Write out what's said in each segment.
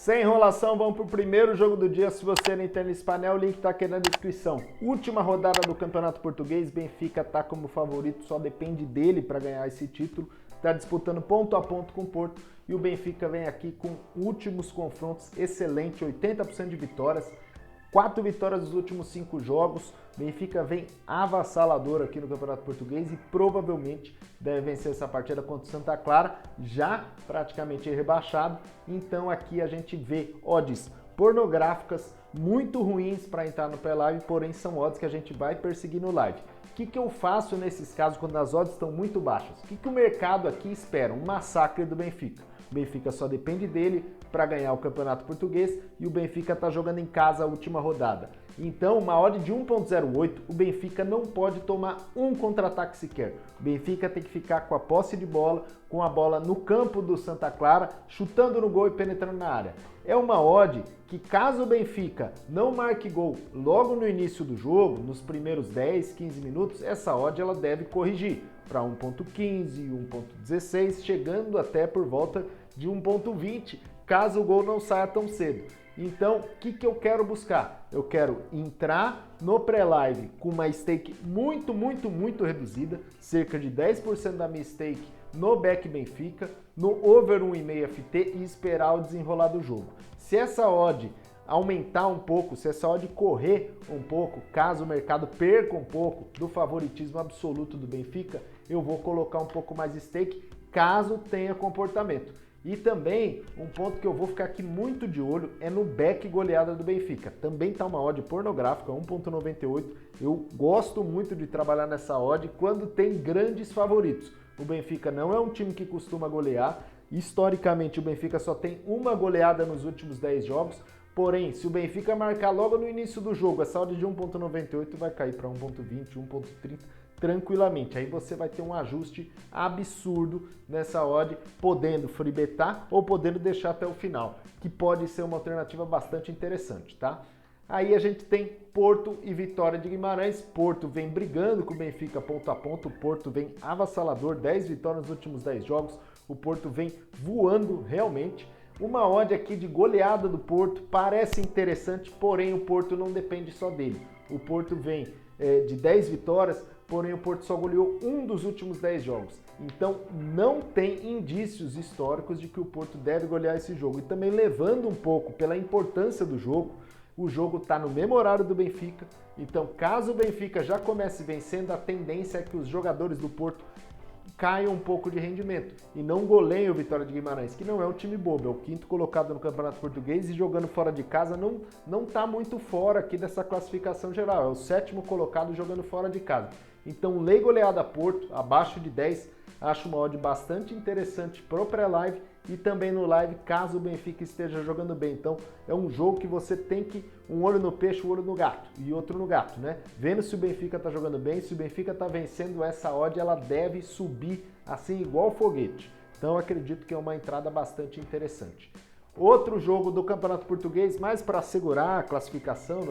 Sem enrolação, vamos para o primeiro jogo do dia. Se você não entende esse painel, o link está aqui na descrição. Última rodada do Campeonato Português, Benfica está como favorito, só depende dele para ganhar esse título. Está disputando ponto a ponto com o Porto e o Benfica vem aqui com últimos confrontos excelente, 80% de vitórias. 4 vitórias nos últimos 5 jogos. Benfica vem avassalador aqui no Campeonato Português e provavelmente deve vencer essa partida contra o Santa Clara, já praticamente rebaixado. Então aqui a gente vê odds pornográficas muito ruins para entrar no pré-live, porém são odds que a gente vai perseguir no live. O que eu faço nesses casos quando as odds estão muito baixas? O que o mercado aqui espera? Um massacre do Benfica. O Benfica só depende dele para ganhar o Campeonato Português e o Benfica está jogando em casa a última rodada. Então, uma odd de 1.08, o Benfica não pode tomar um contra-ataque sequer. O Benfica tem que ficar com a posse de bola, com a bola no campo do Santa Clara, chutando no gol e penetrando na área. É uma odd que, caso o Benfica não marque gol logo no início do jogo, nos primeiros 10, 15 minutos, essa odd ela deve corrigir para 1.15, 1.16, chegando até por volta de 1.20, caso o gol não saia tão cedo. Então, o que eu quero buscar? Eu quero entrar no pré-live com uma stake muito reduzida, cerca de 10% da minha stake no back Benfica, no over 1,5 FT e esperar o desenrolar do jogo. Se essa odd aumentar um pouco, se essa odd correr um pouco, caso o mercado perca um pouco do favoritismo absoluto do Benfica, eu vou colocar um pouco mais de stake, caso tenha comportamento. E também, um ponto que eu vou ficar aqui muito de olho é no back goleada do Benfica. Também está uma odd pornográfica, 1.98. Eu gosto muito de trabalhar nessa odd quando tem grandes favoritos. O Benfica não é um time que costuma golear. Historicamente, o Benfica só tem uma goleada nos últimos 10 jogos. Porém, se o Benfica marcar logo no início do jogo, essa odd de 1.98 vai cair para 1.20, 1.30 tranquilamente. Aí você vai ter um ajuste absurdo nessa odd, podendo freebetar ou podendo deixar até o final, que pode ser uma alternativa bastante interessante, tá? Aí a gente tem Porto e Vitória de Guimarães. Porto vem brigando com o Benfica ponto a ponto, o Porto vem avassalador, 10 vitórias nos últimos 10 jogos, o Porto vem voando realmente. Uma odd aqui de goleada do Porto parece interessante, porém o Porto não depende só dele. O Porto vem de 10 vitórias, porém o Porto só goleou um dos últimos 10 jogos. Então não tem indícios históricos de que o Porto deve golear esse jogo. E também levando um pouco pela importância do jogo, o jogo está no mesmo horário do Benfica. Então caso o Benfica já comece vencendo, a tendência é que os jogadores do Porto caiam um pouco de rendimento e não goleiem o Vitória de Guimarães, que não é um time bobo, é o 5º colocado no Campeonato Português e jogando fora de casa não está muito fora aqui dessa classificação geral, é o 7º colocado jogando fora de casa. Então, lei goleada Porto, abaixo de 10, acho uma odd bastante interessante pro pré-live e também no live, caso o Benfica esteja jogando bem. Então, é um jogo que você tem que um olho no peixe, um olho no gato e outro no gato, né? Vendo se o Benfica tá jogando bem, se o Benfica tá vencendo, essa odd ela deve subir assim igual foguete. Então, acredito que é uma entrada bastante interessante. Outro jogo do Campeonato Português, mais para assegurar a classificação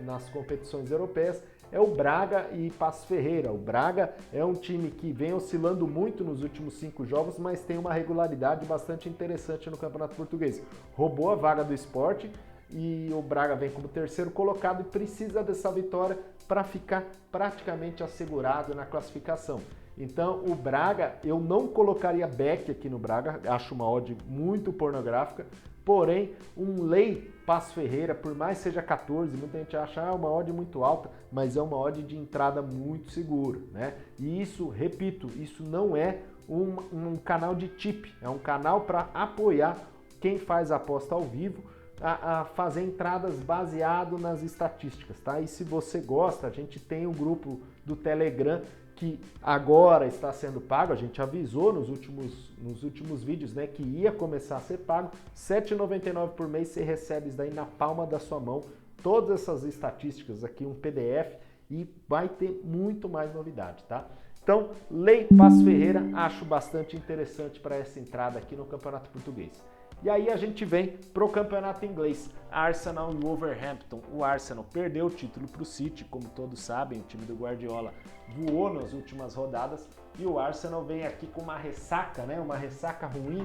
nas competições europeias, é o Braga e Paços Ferreira. O Braga é um time que vem oscilando muito nos últimos 5 jogos, mas tem uma regularidade bastante interessante no Campeonato Português. Roubou a vaga do Sport e o Braga vem como 3º colocado e precisa dessa vitória para ficar praticamente assegurado na classificação. Então o Braga, eu não colocaria back aqui no Braga, acho uma odd muito pornográfica, porém um lei Paços Ferreira, por mais seja 14, muita gente acha uma odd muito alta, mas é uma odd de entrada muito segura, né? E isso, repito, isso não é um canal de tip, é um canal para apoiar quem faz aposta ao vivo, a fazer entradas baseado nas estatísticas, tá? E se você gosta, a gente tem um grupo do Telegram que agora está sendo pago, a gente avisou nos últimos vídeos, né, que ia começar a ser pago, R$ 7,99 por mês, você recebe isso daí na palma da sua mão, todas essas estatísticas aqui, um PDF, e vai ter muito mais novidade, tá? Então, lei Paços Ferreira, acho bastante interessante para essa entrada aqui no Campeonato Português. E aí a gente vem para o campeonato inglês, Arsenal e Wolverhampton. O Arsenal perdeu o título para o City, como todos sabem, o time do Guardiola voou nas últimas rodadas e o Arsenal vem aqui com uma ressaca, né? Uma ressaca ruim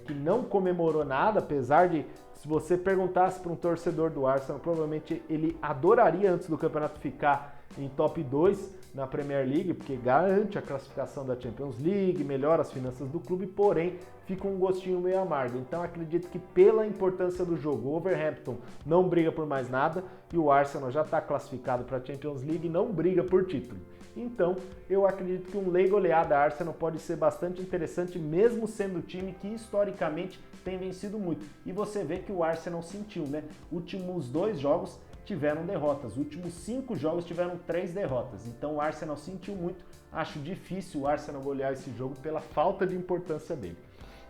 que não comemorou nada, apesar de, se você perguntasse para um torcedor do Arsenal, provavelmente ele adoraria antes do campeonato ficar em top 2 na Premier League, porque garante a classificação da Champions League, melhora as finanças do clube, porém fica um gostinho meio amargo. Então acredito que pela importância do jogo, o Wolverhampton não briga por mais nada e o Arsenal já está classificado para a Champions League e não briga por título. Então eu acredito que um lei goleada Arsenal pode ser bastante interessante, mesmo sendo o time que historicamente tem vencido muito. E você vê que o Arsenal sentiu, né? Últimos 2 jogos tiveram derrotas, os últimos 5 jogos tiveram 3 derrotas, então o Arsenal sentiu muito, acho difícil o Arsenal golear esse jogo pela falta de importância dele.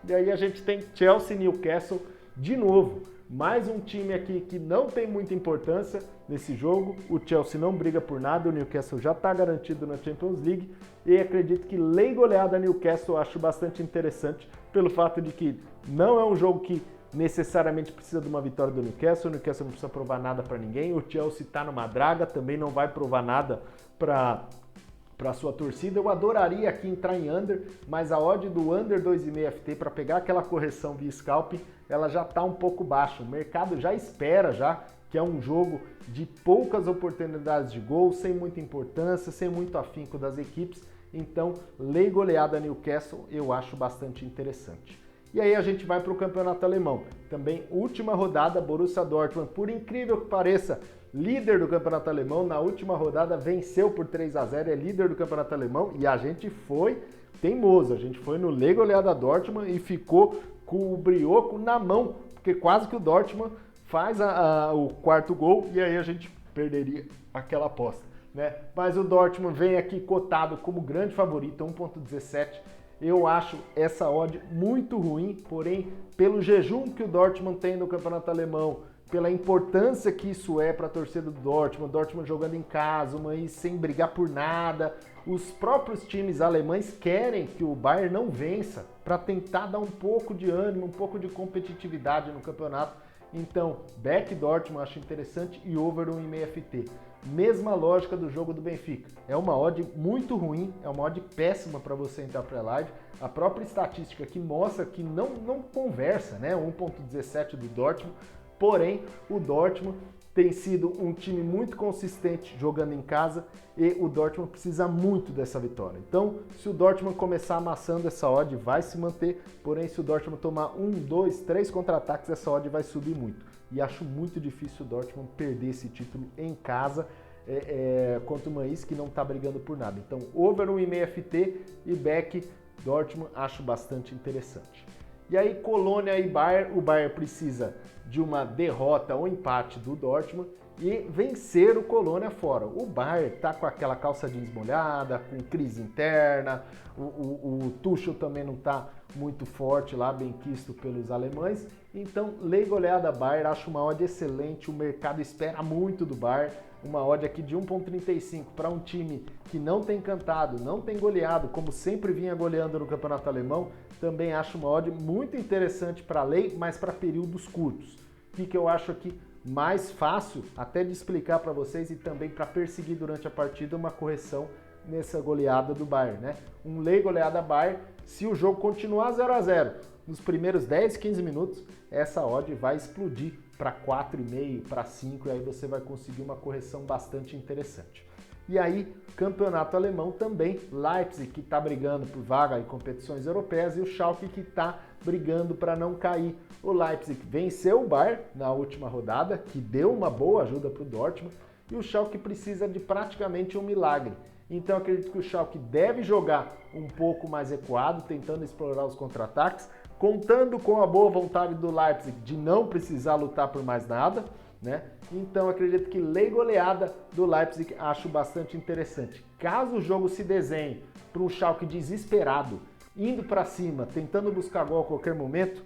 E aí a gente tem Chelsea e Newcastle de novo, mais um time aqui que não tem muita importância nesse jogo, o Chelsea não briga por nada, o Newcastle já está garantido na Champions League e acredito que lei goleada Newcastle acho bastante interessante pelo fato de que não é um jogo que necessariamente precisa de uma vitória do Newcastle, o Newcastle não precisa provar nada para ninguém, o Chelsea está numa draga, também não vai provar nada para a sua torcida. Eu adoraria aqui entrar em under, mas a odd do under 2,5 FT para pegar aquela correção via scalp, ela já está um pouco baixa, o mercado já espera já que é um jogo de poucas oportunidades de gol, sem muita importância, sem muito afinco das equipes, então lei goleada Newcastle eu acho bastante interessante. E aí a gente vai para o campeonato alemão. Também última rodada, Borussia Dortmund, por incrível que pareça, líder do campeonato alemão, na última rodada venceu por 3-0, é líder do campeonato alemão e a gente foi teimoso, a gente foi no lei goleada Dortmund e ficou com o brioco na mão, porque quase que o Dortmund faz o 4º gol e aí a gente perderia aquela aposta, né? Mas o Dortmund vem aqui cotado como grande favorito, 1,17. Eu acho essa odd muito ruim, porém, pelo jejum que o Dortmund tem no campeonato alemão, pela importância que isso é para a torcida do Dortmund jogando em casa, mas sem brigar por nada, os próprios times alemães querem que o Bayern não vença, para tentar dar um pouco de ânimo, um pouco de competitividade no campeonato. Então, back Dortmund acho interessante e over 1,5 FT. Mesma lógica do jogo do Benfica. É uma odd muito ruim, é uma odd péssima para você entrar para a live. A própria estatística que mostra que não conversa, né? 1,17 do Dortmund. Porém, o Dortmund tem sido um time muito consistente jogando em casa e o Dortmund precisa muito dessa vitória. Então, se o Dortmund começar amassando essa odd, vai se manter. Porém, se o Dortmund tomar 1, 2, 3 contra-ataques, essa odd vai subir muito. E acho muito difícil o Dortmund perder esse título em casa contra o Mainz, que não está brigando por nada. Então, over 1,5 FT e back Dortmund acho bastante interessante. E aí, Colônia e Bayern, o Bayern precisa de uma derrota ou empate do Dortmund e vencer o Colônia fora. O Bayern está com aquela calça jeans molhada, com crise interna, o Tuchel também não está muito forte lá, bem quisto pelos alemães. Então, lei goleada Bayern, acho uma odd excelente, o mercado espera muito do Bayern. Uma odd aqui de 1,35 para um time que não tem cantado, não tem goleado, como sempre vinha goleando no campeonato alemão, também acho uma odd muito interessante para lei, mas para períodos curtos. O que eu acho aqui mais fácil até de explicar para vocês e também para perseguir durante a partida uma correção nessa goleada do Bayern, né? Um lei goleada Bayern, se o jogo continuar 0-0 nos primeiros 10, 15 minutos, essa odd vai explodir para 4,5, para 5, e aí você vai conseguir uma correção bastante interessante. E aí, campeonato alemão também, Leipzig que está brigando por vaga em competições europeias e o Schalke que está brigando para não cair. O Leipzig venceu o Bayern na última rodada, que deu uma boa ajuda para o Dortmund, e o Schalke precisa de praticamente um milagre. Então acredito que o Schalke deve jogar um pouco mais recuado, tentando explorar os contra-ataques, contando com a boa vontade do Leipzig de não precisar lutar por mais nada, né? Então acredito que lei goleada do Leipzig acho bastante interessante. Caso o jogo se desenhe para um Schalke desesperado, indo para cima, tentando buscar gol a qualquer momento,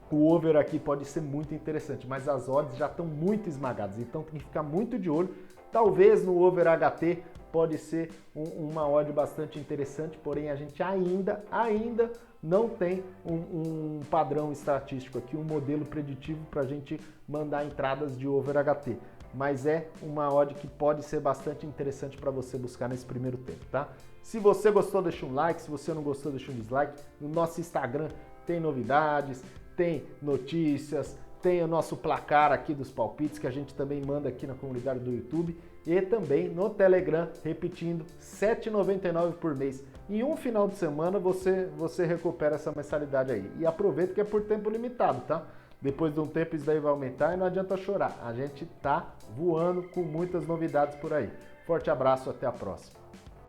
o over aqui pode ser muito interessante, mas as odds já estão muito esmagadas, então tem que ficar muito de olho. Talvez no over HT pode ser uma odd bastante interessante, porém a gente ainda não tem um padrão estatístico aqui, um modelo preditivo para a gente mandar entradas de over HT. mas é uma odd que pode ser bastante interessante para você buscar nesse primeiro tempo, tá? Se você gostou, deixa um like, se você não gostou, deixa um dislike. No nosso Instagram tem novidades, tem notícias, tem o nosso placar aqui dos palpites que a gente também manda aqui na comunidade do YouTube e também no Telegram, repetindo, R$ 7,99 por mês. Em um final de semana você recupera essa mensalidade aí. E aproveita que é por tempo limitado, tá? Depois de um tempo isso daí vai aumentar e não adianta chorar. A gente tá voando com muitas novidades por aí. Forte abraço, até a próxima.